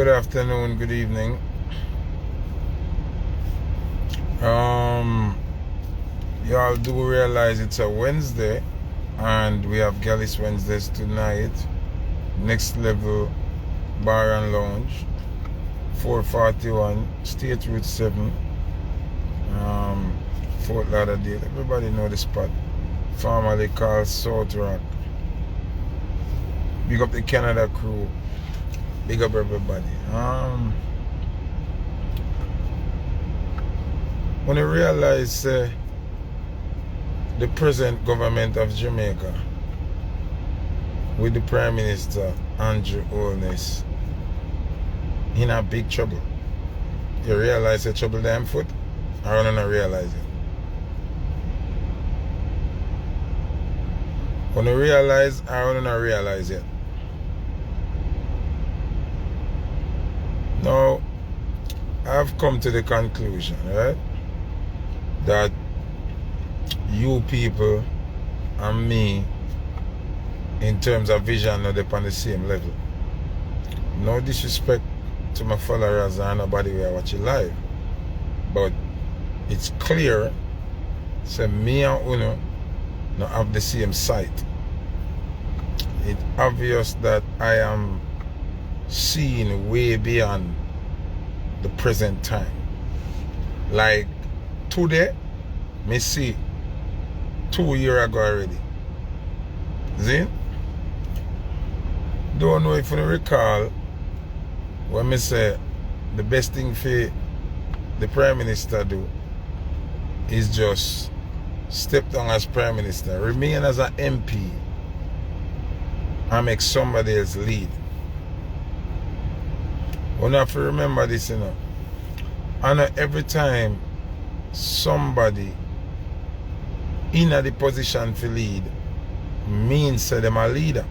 good afternoon, good evening. Y'all do realize it's a Wednesday and we have Gallis Wednesdays tonight. Next Level Bar and Lounge, 441 State Route 7, Fort Lauderdale. Everybody know the spot, formerly called South Rock. Big up the Canada crew, big up everybody. When you realize the present government of Jamaica with the Prime Minister Andrew Holness in a big trouble, you realize the trouble them foot? I don't know, realize it. When you realize, I don't know, realize it. Now, I've come to the conclusion, right, that you people and me, in terms of vision, are on the same level. No disrespect to my followers and nobody who are watching live, but it's clear that me and Uno not have the same sight. It's obvious that I am seeing way beyond the present time. Like today, me see 2 years ago already. See? Don't know if you recall when me say the best thing for the Prime Minister do is just step down as Prime Minister, remain as an MP, and make somebody else lead. You have to remember this, you know. And every time somebody in the position to lead means that them a leader.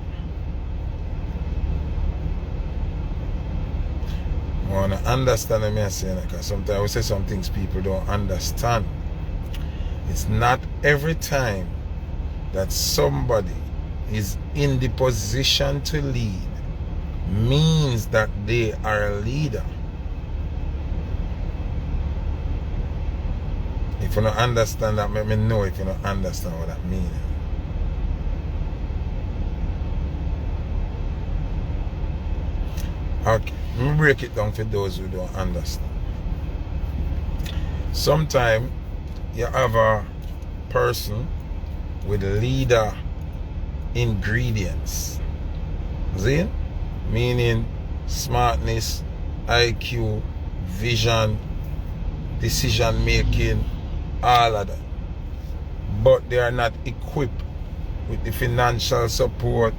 I want to understand what I'm saying, because sometimes we say some things people don't understand. It's not every time that somebody is in the position to lead means that they are a leader. If you don't understand that, let me know if you don't understand what that means. Okay, let me break it down for those who don't understand. Sometimes you have a person with leader ingredients. See? Meaning smartness, IQ, vision, decision making, all of that. But they are not equipped with the financial support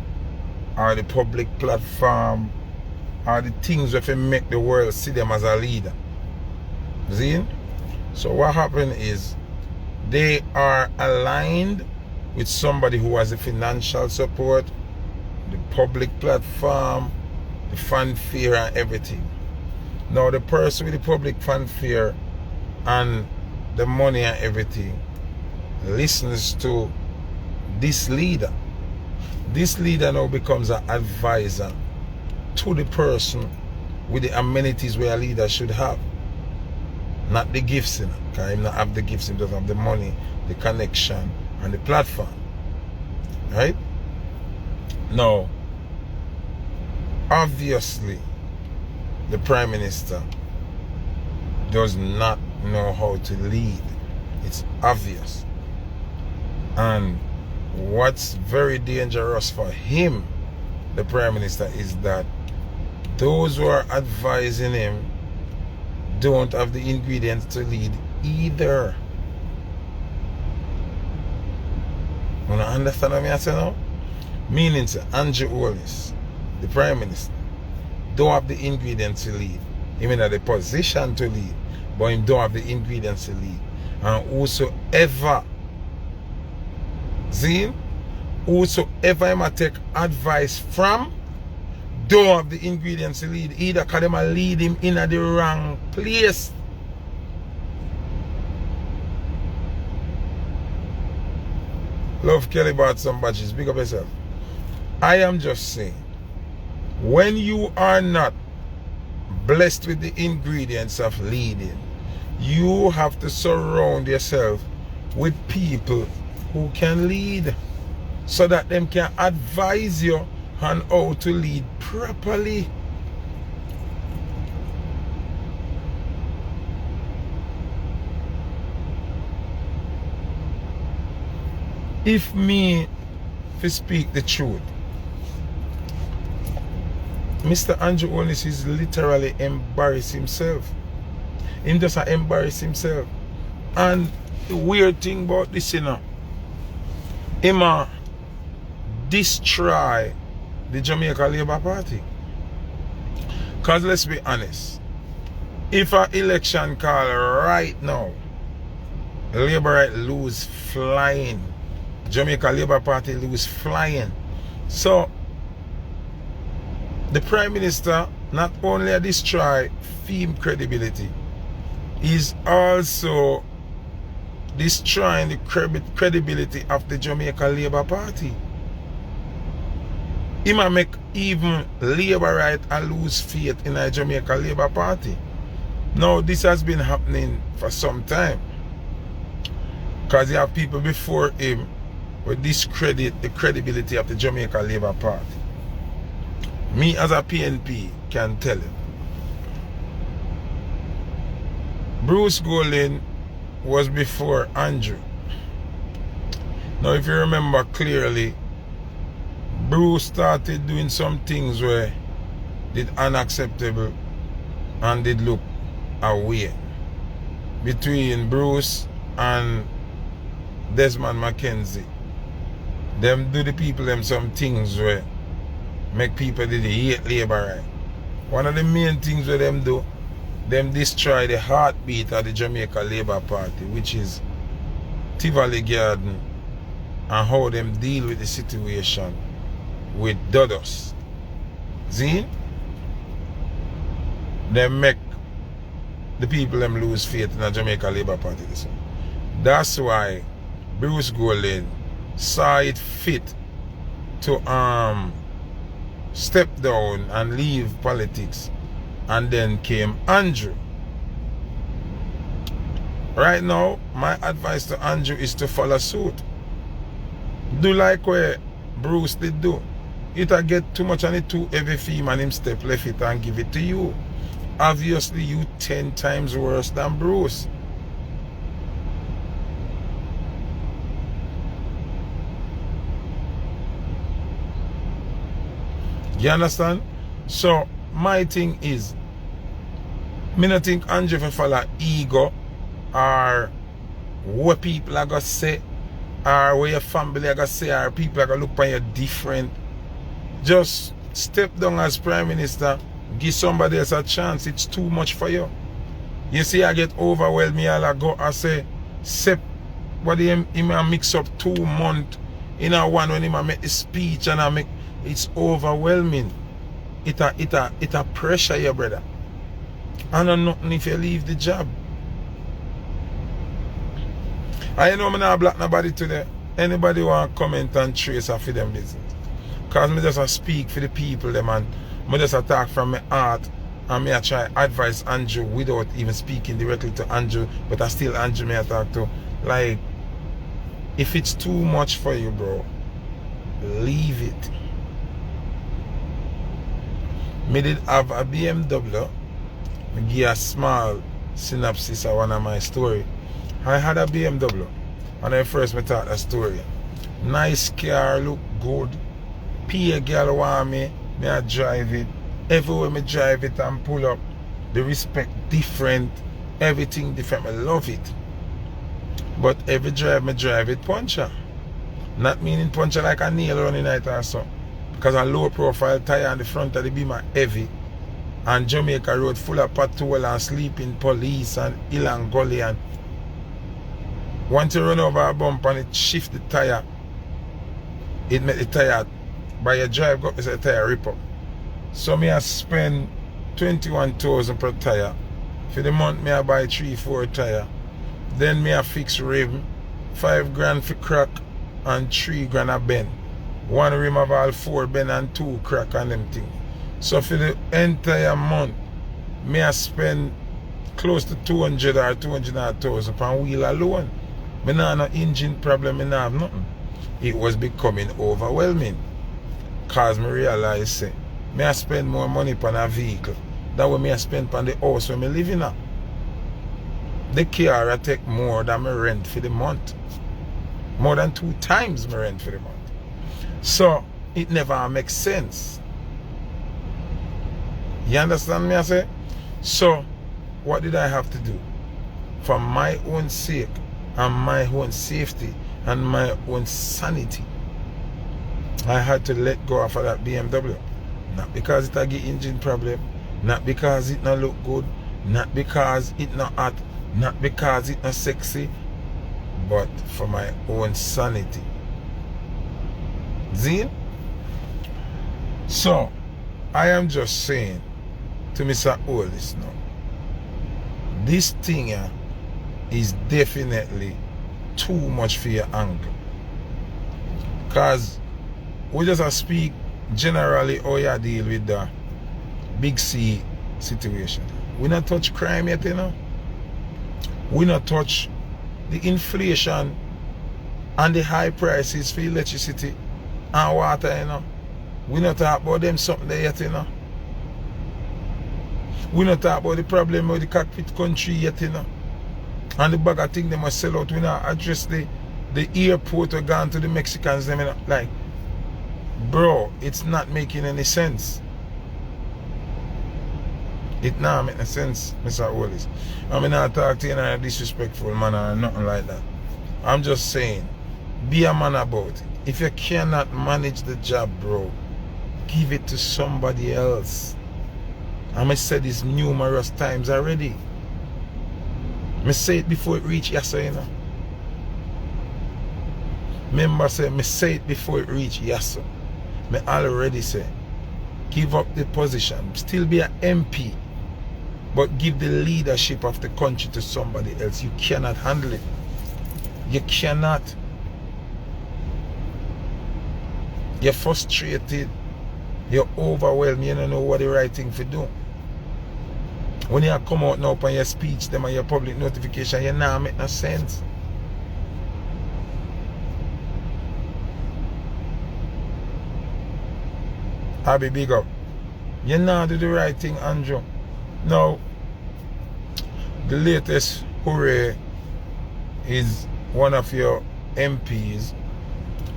or the public platform or the things that make the world see them as a leader. See? So what happened is they are aligned with somebody who has the financial support, the public platform, the fanfare and everything. Now the person with the public fanfare and the money and everything listens to this leader. This leader now becomes an advisor to the person with the amenities where a leader should have. Not the gifts, you know, because he not have the gifts, he doesn't have the money, the connection and the platform. Right? Now, obviously, the Prime Minister does not know how to lead. It's obvious. And what's very dangerous for him, the Prime Minister, is that those who are advising him don't have the ingredients to lead either. You understand what I say now? Meaning, Andrew Holness, the Prime Minister, don't have the ingredients to lead. He may have the position to lead, but he don't have the ingredients to lead. And whosoever, see, whosoever he might take advice from, don't have the ingredients to lead either, because they might lead him in the wrong place. Love Kelly bought some badges. Big up yourself. I am just saying, when you are not blessed with the ingredients of leading. You have to surround yourself with people who can lead, so that them can advise you on how to lead properly. If me to speak the truth, Mr. Andrew Holness is literally embarrassed himself. Him just embarrass himself. And the weird thing about this, you know, him destroy the Jamaica Labour Party. Because let's be honest, if an election call right now, Labour right lose flying. Jamaica Labour Party lose flying. So the Prime Minister not only destroy film credibility, is also destroying the credibility of the Jamaica Labour Party. He might make even Labour right and lose faith in the Jamaica Labour Party. Now this has been happening for some time, because you have people before him who discredit the credibility of the Jamaica Labour Party. Me as a PNP can tell you, Bruce Golding was before Andrew. Now if you remember clearly, Bruce started doing some things where did unacceptable and did look away. Between Bruce and Desmond McKenzie, them do the people them some things where make people did hate Labour right. One of the main things where them do, them destroy the heartbeat of the Jamaica Labour Party, which is Tivoli Garden, and how them deal with the situation with Dodos. See? Them make the people them lose faith in the Jamaica Labour Party. That's why Bruce Golding saw it fit to step down and leave politics, and then came Andrew. Right now, my advice to Andrew is to follow suit. Do like where Bruce did do. It'll get too much on it too heavy theme and him step left it and give it to you. Obviously you 10 times worse than Bruce. You understand? So my thing is, me not think Andrew for follow ego or what people are gonna say, or what your family are gonna say, or people are gonna look upon you different. Just step down as Prime Minister, give somebody else a chance. It's too much for you. You see, I get overwhelmed. I'll go and say, Sep, what him mix up 2 months in a one when him make the speech and I make it's overwhelming. It a pressure you, brother. And I'm nothing if you leave the job. I know I'm not block nobody today. Anybody want to comment and trace off for them business. Because I just speak for the people them, and I just talk from my heart, and I try advise Andrew without even speaking directly to Andrew, but I still Andrew me I talk to. Like, if it's too much for you, bro, leave it. Me did have a BMW. I give a small synopsis of one of my story. I had a BMW when I first met out a story. Nice car, look good. Pay a girl want me I drive it. Everywhere me drive it and pull up, the respect different, everything different. I love it. But every drive me drive it puncture. Not meaning puncture like a nail running night or so. Because a low profile tire on the front of the beam are heavy. And Jamaica road full of patrol and sleeping police and hill and gully, and once you run over a bump and it shift the tire, it make the tire by your drive go up, the tire rip up. So me I spend 21,000 per tire. For the month me I buy 3-4 tire. Then me I fix rim, 5 grand for crack and 3 grand a bend. One rim of all 4 bend and 2 crack and them thing. So for the entire month, me I spend close to 200 or 200,000 pound wheel alone. Me nah no engine problem, me nah have nothing. It was becoming overwhelming. Cause me realize say, me I spend more money on a vehicle than what me I spend on the house where me live in at. The car I take more than my rent for the month. More than 2 times my rent for the month. So it never makes sense. You understand me I say? So what did I have to do? For my own sake and my own safety and my own sanity, I had to let go of that BMW. Not because it a get engine problem, not because it not look good, not because it not hot, not because it not sexy, but for my own sanity. See? So, I am just saying to Mr. Olis now, this thing here is definitely too much for your uncle. Because we just speak generally how you deal with the big C situation. We not touch crime yet, you know. We not touch the inflation and the high prices for electricity and water, you know. We not talk about them something there yet, you know. We not talk about the problem with the cockpit country yet, you know. And the bag of thing they must sell out. We not address the airport or gone to the Mexicans, them, you know. Like, bro, it's not making any sense. It not make any sense, Mr. Olis. I mean, not talk to you in a disrespectful manner or nothing like that. I'm just saying, be a man about it. If you cannot manage the job, bro, give it to somebody else. I said this numerous times already. I say it before it reach Yassa, you know. Remember, I say it before it reach Yassa. I already say, give up the position. Still be an MP. But give the leadership of the country to somebody else. You cannot handle it. You cannot. You're frustrated. You're overwhelmed. You don't know what the right thing to do. When you come out now on your speech, them and your public notification, you now make no sense. I'll be big up. You now do the right thing, Andrew. Now, the latest hooray is one of your MPs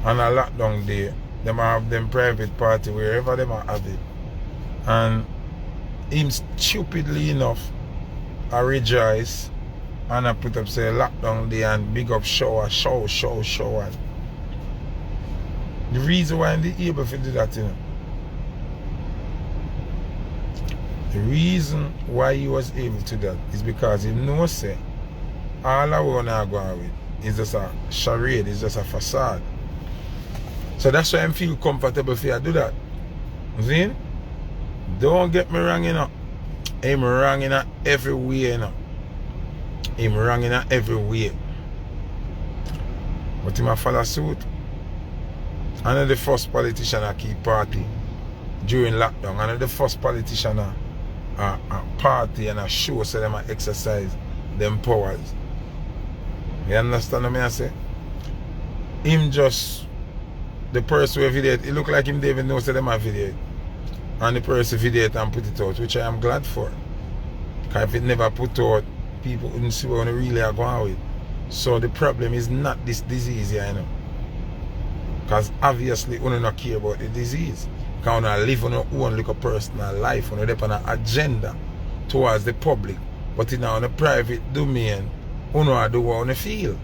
on a lockdown day. They might have them private party wherever they might have it. And him stupidly enough, I rejoice and I put up say lockdown day and big up shower. The reason why I'm able to do that, you know. The reason why he was able to do that is because he knows say all I want to go on with is just a charade, it's just a facade. So that's why I feel comfortable for you to do that. See? Don't get me wrong, you know. I'm wrong in every way, you know. I'm wrong in every way. But him a follow suit. I'm not the first politician to keep party during lockdown. I'm not the first politician to party and a show so them exercise them powers. You understand what I say? Him just the person who videoed, it look like him David knows that them are videoed. And the person videoed and put it out, which I am glad for. Because if it never put out, people wouldn't see what they really are going with. So the problem is not this disease here, you know. Because obviously we don't care about the disease. Because we live on our own little personal life, we have an agenda towards the public. But in our private domain, we don't do what we feel.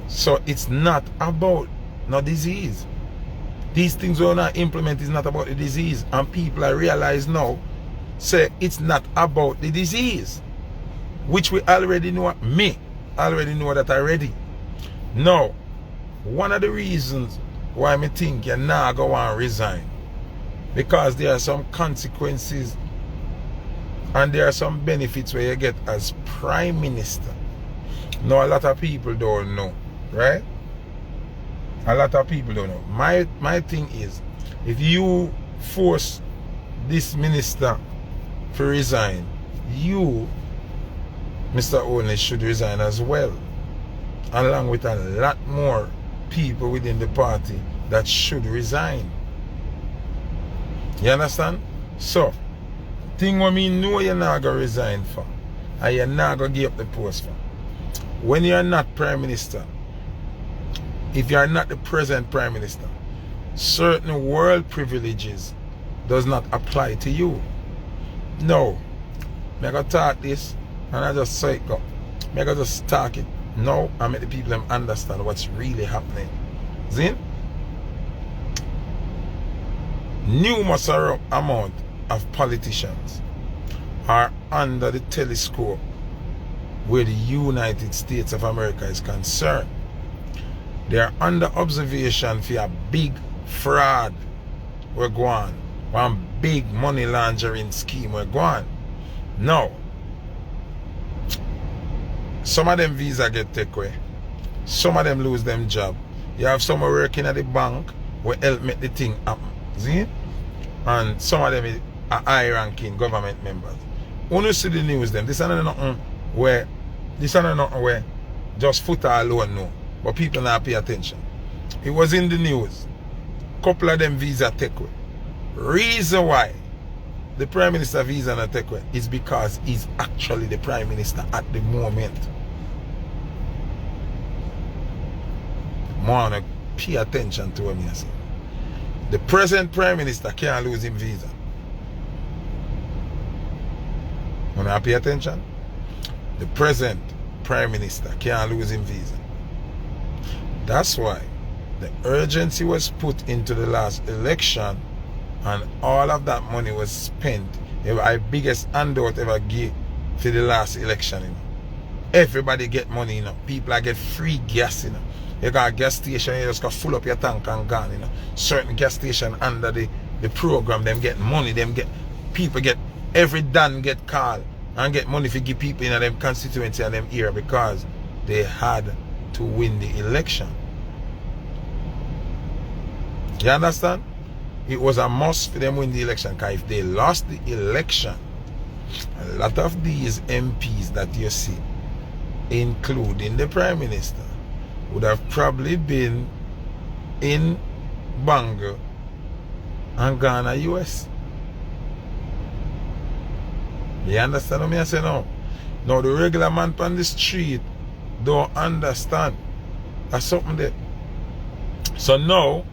So it's not about no disease. These things we not implement is not about the disease. And people I realize now say it's not about the disease. Which we already know. Me already know that already. Now, one of the reasons why I think you now go and resign, because there are some consequences and there are some benefits where you get as Prime Minister. Now a lot of people don't know, right? A lot of people don't know. My thing is, if you force this minister to resign, you, Mr. Only, should resign as well, along with a lot more people within the party that should resign. You understand? So, thing what me know you're not going to resign for, and you're not going to give up the post for. When you're not Prime Minister, if you're not the present Prime Minister, certain world privileges does not apply to you. No. I'm going to talk this, and I just say it go. I'm going to just talk it. No, I make the people them understand what's really happening. See? Numerous amount of politicians are under the telescope where the United States of America is concerned. They are under observation for a big fraud we're going, one big money laundering scheme we're going. Now, some of them visa get taken away, some of them lose them job. You have some working at the bank who help make the thing happen. See? And some of them are high-ranking government members. When you see the news, them, this is nothing where just Foota alone know, but people not pay attention. It was in the news. Couple of them visa take away. Reason why the Prime Minister visa not take away is because he's actually the Prime Minister at the moment. More to pay attention to what I say. The present Prime Minister can't lose him visa. Wanna pay attention? The present Prime Minister can't lose him visa. That's why the urgency was put into the last election, and all of that money was spent. It was our biggest handout ever give for the last election. You know. Everybody get money, you know. People get free gas, you know. You got a gas station, you just got full up your tank and gone, you know. Certain gas station under the program, them get money, them get people get every Dan get called and get money for give people in them constituency and them area because they had to win the election. You understand? It was a must for them win the election, because if they lost the election, a lot of these MPs that you see, including the Prime Minister, would have probably been in Bangor and Ghana, US. You understand what I say now? Now the regular man on the street don't understand. That's something there. So now,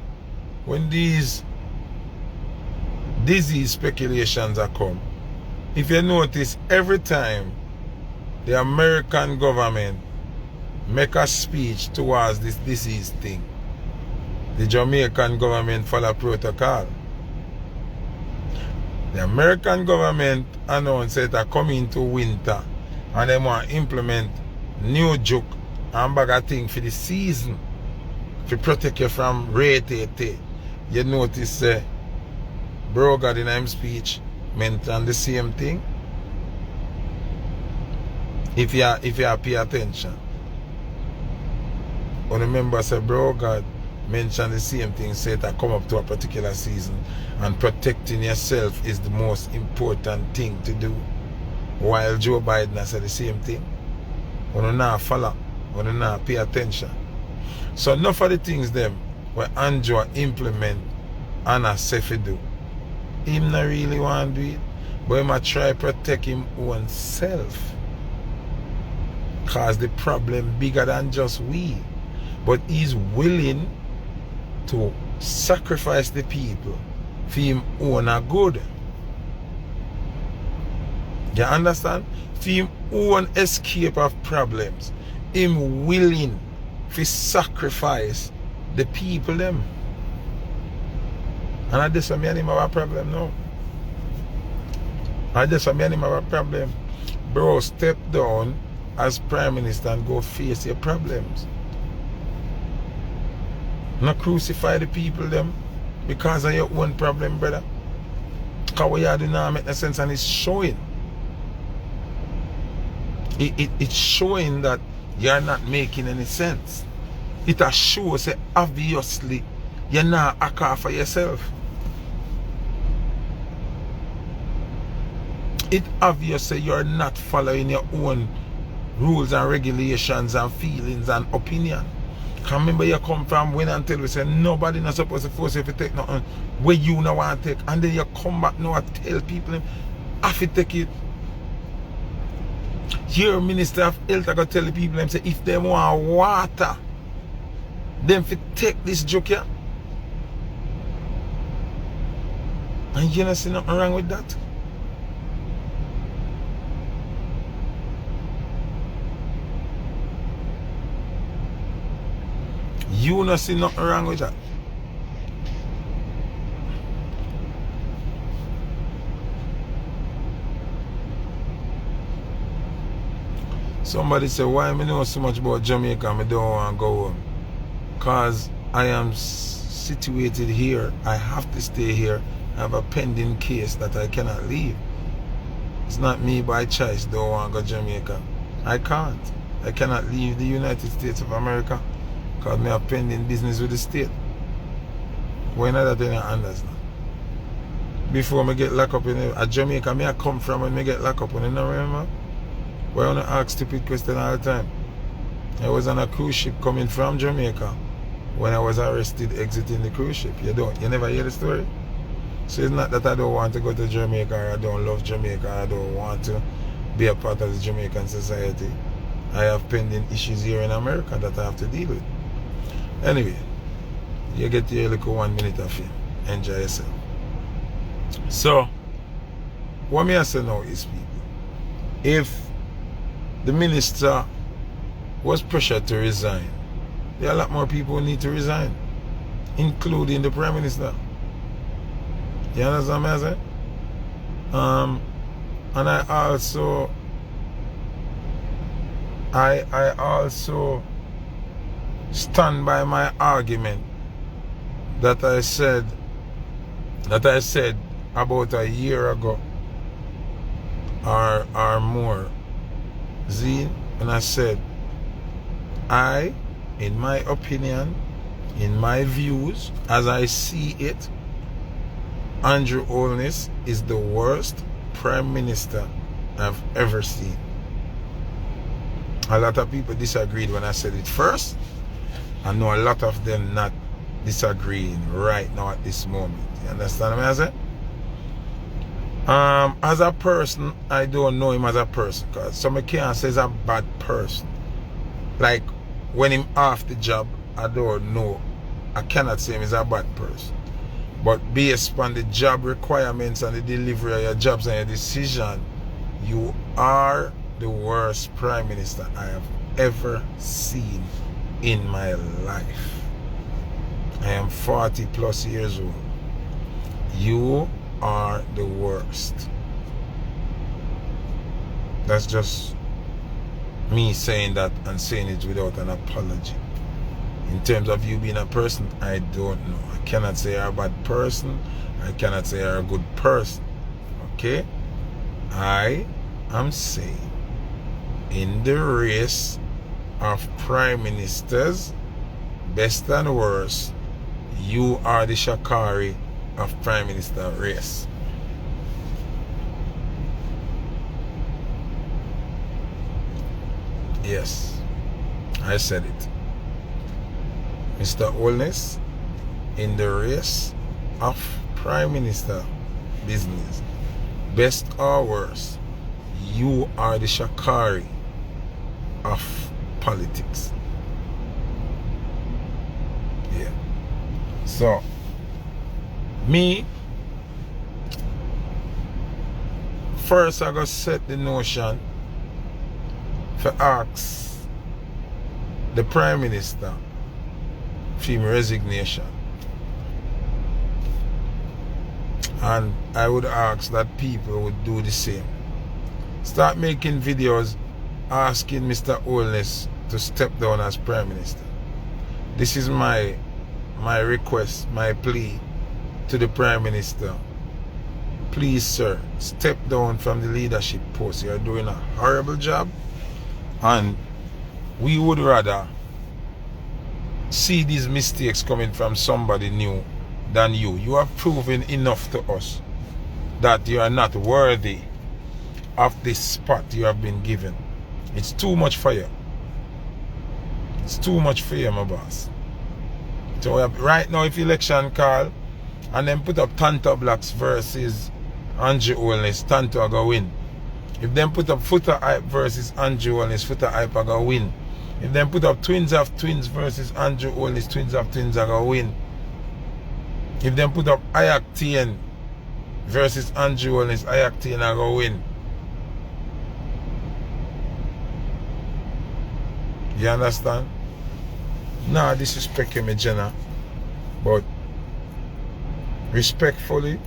when these disease speculations are come, if you notice, every time the American government make a speech towards this disease thing, the Jamaican government follow protocol. The American government announced that they come into winter and they want to implement new joke and bag of thing for the season to protect you from rate. You notice bro God in his speech mentioned the same thing. If you pay attention. But remember, say bro God mentioned the same thing, said that come up to a particular season and protecting yourself is the most important thing to do. While Joe Biden has said the same thing. We don't not follow, we don't not pay attention. So enough of the things them where Andrew implement and a say fi do. Him not really want to do it, but he might try protect him own self. Cause the problem bigger than just we. But he's willing to sacrifice the people for him own a good. You understand? For him own escape of problems. Him willing to sacrifice the people them. And I just want me and him have a problem now. I just want me and him have a problem. Bro, step down as Prime Minister and go face your problems. Not crucify the people them because of your own problem, brother. Because what you do now make no sense, and it's showing. It's showing that you're not making any sense. It shows that obviously you're not acting for yourself. It obvious you're not following your own rules and regulations and feelings and opinion. Can remember you come from when and tell we say nobody not supposed to force you to take nothing where you no want to take, and then you come back now and tell people have to take it. Your Minister of Health I got tell the people say if they want water, then fi take this joke here. And you don't see nothing wrong with that. You don't see nothing wrong with that. Somebody say, why me know so much about Jamaica and I don't want to go home? Because I am situated here. I have to stay here. I have a pending case that I cannot leave. It's not me by choice don't want to go Jamaica. I can't. I cannot leave the United States of America because I have pending business with the state. When that thing I understand. Before I get locked up in Jamaica, I come from when I get locked up, and you don't remember? Why I want to ask stupid questions all the time? I was on a cruise ship coming from Jamaica when I was arrested exiting the cruise ship. You never hear the story? So it's not that I don't want to go to Jamaica or I don't love Jamaica or I don't want to be a part of the Jamaican society. I have pending issues here in America that I have to deal with. Anyway, you get your little 1 minute of fame. Enjoy yourself. So, what me I say now is, people, if the minister was pressured to resign, there are a lot more people who need to resign, including the Prime Minister. You understand what I'm saying? And I also stand by my argument that I said about a year ago or more. See, and I said, in my opinion, in my views, as I see it, Andrew Holness is the worst Prime Minister I've ever seen. A lot of people disagreed when I said it first. I know a lot of them not disagreeing right now at this moment. You understand what I'm saying? As a person, I don't know him as a person, because some can't say he's a bad person. Like when him off the job, I don't know. I cannot say him is a bad person. But based on the job requirements and the delivery of your jobs and your decision, you are the worst Prime Minister I have ever seen in my life. I am 40 plus years old. You are the worst. That's just me saying that and saying it without an apology. In terms of you being a person, I don't know. I cannot say you're a bad person. I cannot say you're a good person. Okay? I am saying in the race of Prime Ministers, best and worst, you are the Shakari of Prime Minister race. Yes, I said it. Mr. Holness, in the race of Prime Minister business, best or worst, you are the Shakari of politics. Yeah. So, me, first I got set the notion for ask the Prime Minister for him resignation. And I would ask that people would do the same. Start making videos asking Mr. Holness to step down as Prime Minister. This is my request, my plea to the Prime Minister. Please, sir, step down from the leadership post. You're doing a horrible job, and we would rather see these mistakes coming from somebody new than you. You have proven enough to us that you are not worthy of this spot you have been given. It's too much for you. It's too much for you, my boss. So right now, if election call and then put up Tanto Blacks versus Andrew Holness, Tanto are going to win. If them put up Foota Hype versus Andrew Holness, Foota Hype are going to win. If them put up Twins of Twins versus Andrew Holness, Twins of Twins are going to win. If them put up Ayactian versus Andrew Holness, Ayactian are going to win. You understand? Nah, disrespect you, me Jenna. But respectfully,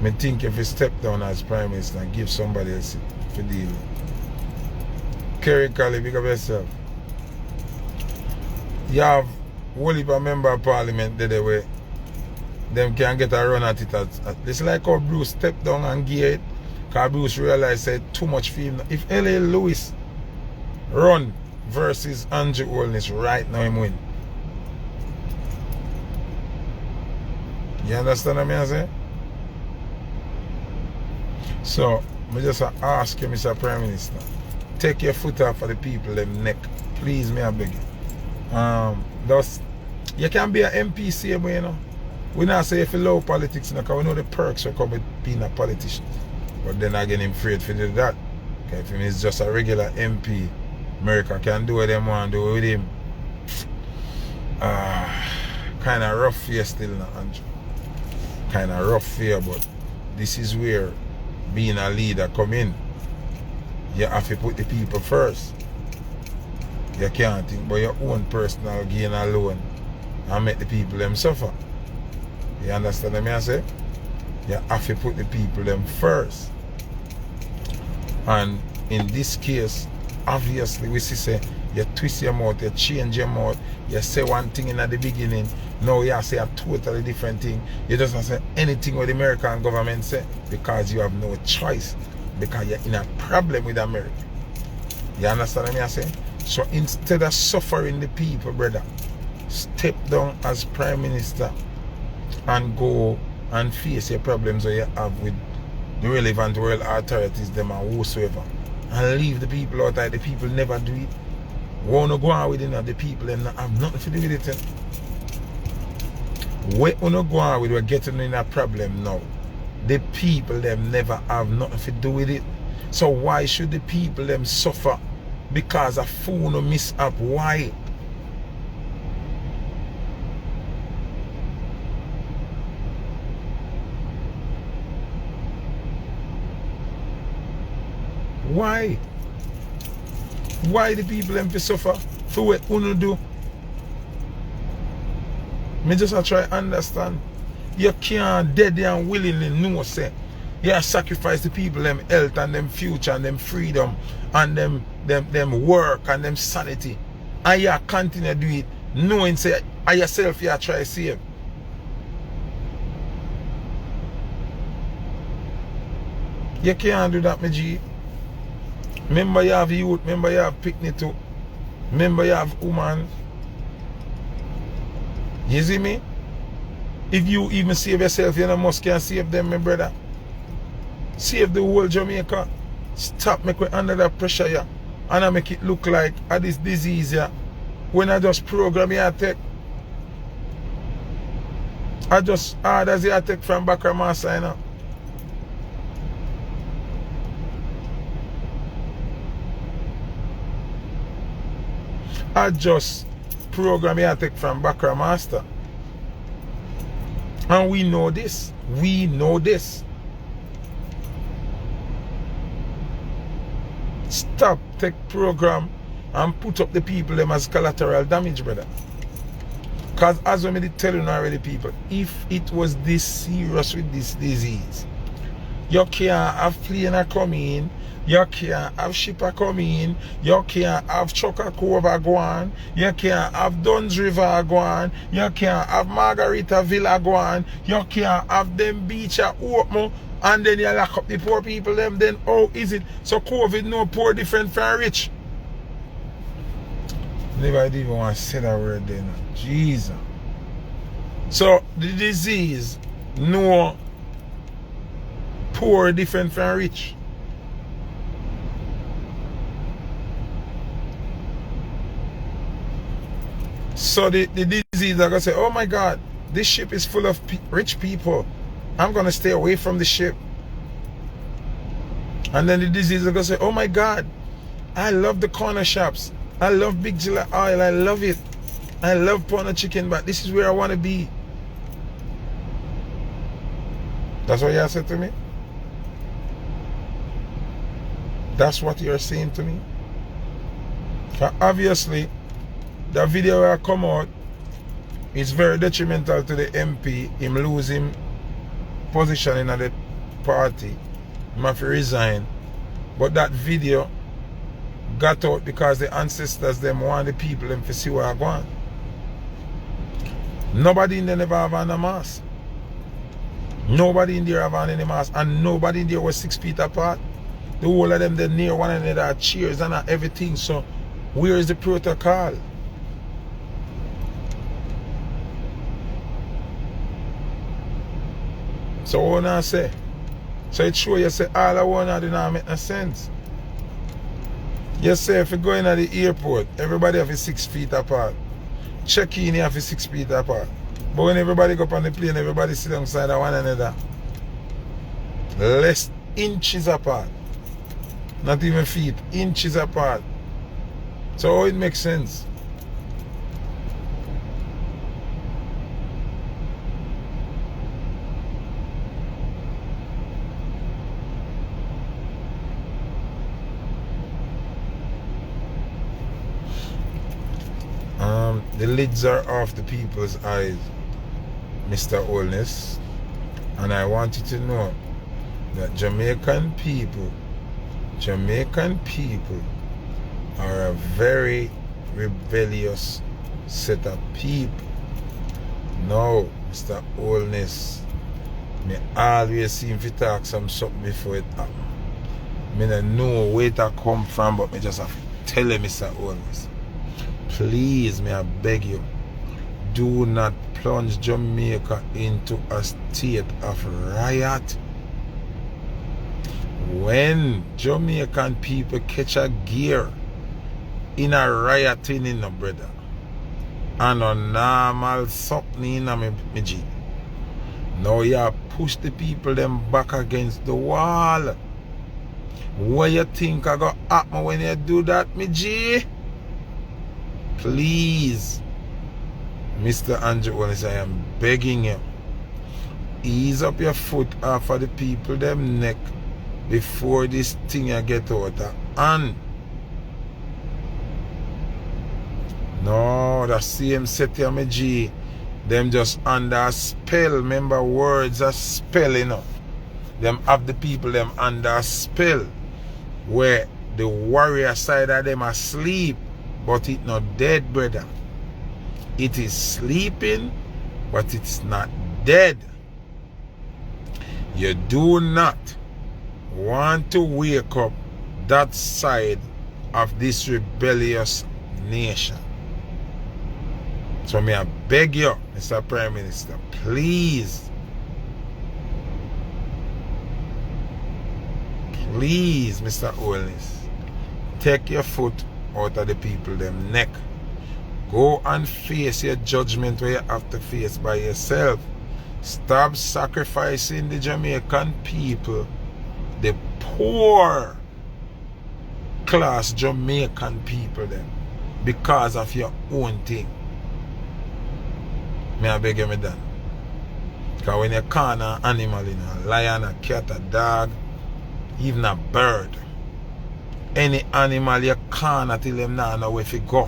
me think if you step down as Prime Minister and give somebody else to deal with. Kerry Colley, big up yourself. You have whole heap of member of parliament there where them can get a run at it. It's like how Bruce stepped down and gave it. Because Bruce realized said too much for him. If L.A. Lewis run versus Andrew Holness right now, him win. You understand what I'm saying? So, I just ask you, Mr. Prime Minister, take your foot off of the people, them neck. Please, me I beg you. You can be an MP, same way, you know. We not say if you love politics, because we know the perks will come with being a politician. But then again, I'm afraid to do that. Okay, if he's just a regular MP, America can do what they want to do with him. Kind of rough here still now, Andrew. Kind of rough here, but this is where being a leader come in. You have to put the people first. You can't think about your own personal gain alone and make the people them suffer. You understand what I say? You have to put the people them first. And in this case, obviously we see say you twist your mouth, you change your mouth, you say one thing in the beginning, now you say a totally different thing. You just don't say anything what the American government say because you have no choice. Because you're in a problem with America. You understand what I'm saying? So instead of suffering the people, brother, step down as Prime Minister and go and face your problems that you have with the relevant world authorities, them and whosoever. And leave the people out there. The people never do it. Wanna go on with it, the people them not have nothing to do with it. Where wanna go on with, we're getting in a problem now. The people them never have nothing to do with it. So why should the people them suffer because a fool no mishap? Why? Why? Why the people them to suffer for what you do? Me just try to understand. You can't dead and willingly know say you sacrifice the people them health and them future and them freedom and them work and them sanity. And you continue to do it knowing say I yourself you try to save. You can't do that, my G. Remember you have youth, remember you have picnic too. Remember you have woman. You see me? If you even save yourself, you must can save them, my brother. Save the whole Jamaica. Stop make it under that pressure, yeah. And I make it look like this disease, yeah. When I just program your attack, I just as the attack from Bakra Masa, you know. I just program your attack from Bakra Master. And we know this. We know this. Stop, take program and put up the people them as collateral damage, brother. Because as I tell you already, people, if it was this serious with this disease, you can't have plane come in, you can't have shipper come in, you can't have Choca Cove go on, you can't have Duns River go on, you can't have Margarita Villa go on, you can't have them beach open, and then you lock up the poor people them. Then how is it? So COVID no poor different from rich. Never even want to say that word then. Jesus. So the disease no poor different from rich. So the disease are gonna say, oh my God, this ship is full of rich people. I'm gonna stay away from the ship. And then the disease are gonna say, oh my God, I love the corner shops. I love Big July oil. I love it. I love pound of chicken, but this is where I want to be. That's what you said to me? That's what you're saying to me? Obviously, the video will come out. It's very detrimental to the MP. Him losing position in the party. He have to resign. But that video got out because the ancestors them want the people them to see what I want. Nobody in there never have on a mask. Nobody in there have on any mask, and nobody in there was 6 feet apart. The whole of them they're near one another, cheers and everything. So where is the protocol? So what I say? So it's true you say all I want to do not make no sense. You say if you go in at the airport, everybody have 6 feet apart. Check in, you have 6 feet apart. But when everybody go up on the plane, everybody sit alongside one another. Less inches apart. Not even feet, inches apart. So how it makes sense? The lids are off the people's eyes, Mr. Oldness. And I want you to know that Jamaican people are a very rebellious set of people. Now, Mr. Oldness, me always seem to talk something before it happen. Me don't know where it come from, but me just have to tell him, Mr. Oldness. Please, may I beg you, do not plunge Jamaica into a state of riot. When Jamaican people catch a gear in a rioting in a brother, and a normal something in a me G. Now you push the people them back against the wall. What you think I go happen when you do that, me G? Please, Mr. Andrew Wallace, I am begging you, ease up your foot off of the people them neck before this thing you get out of hand. No, the same set here, me G, them just under a spell. Remember, words are spell, you know. Them have the people them under a spell where the warrior side of them asleep. But it not dead, brother. It is sleeping, but it's not dead. You do not want to wake up that side of this rebellious nation. So may I beg you, Mr. Prime Minister, please, Mr. Oldness, take your foot out of the people them neck. Go and face your judgment where you have to face by yourself. Stop sacrificing the Jamaican people, the poor class Jamaican people them, because of your own thing. May I beg you, me done? Because when you corner an animal, in a lion, a cat, a dog, even a bird, any animal you corner till them now know where to go,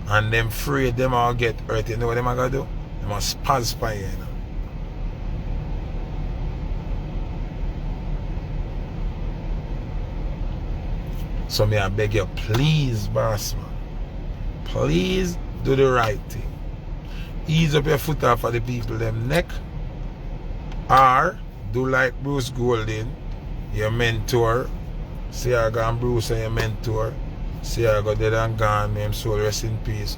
and them afraid them all get hurt, you know what them are going to do? They must pass by you, you know? So may I beg you, please, boss man, please do the right thing. Ease up your foot off of the people them neck, or do like Bruce Golding, your mentor. See I gone Bruce and your mentor. See I got dead and gone, may him soul rest in peace.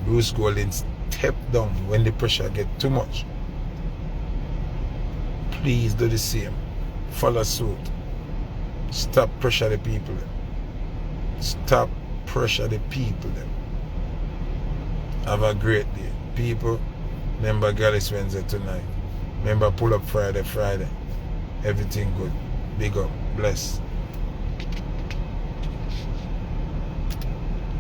Bruce Golding step down when the pressure get too much. Please do the same. Follow suit. Stop pressure the people them. Stop pressure the people them. Have a great day. People, remember Gallus Wednesday tonight. Remember pull up Friday. Everything good. Big up. Bless.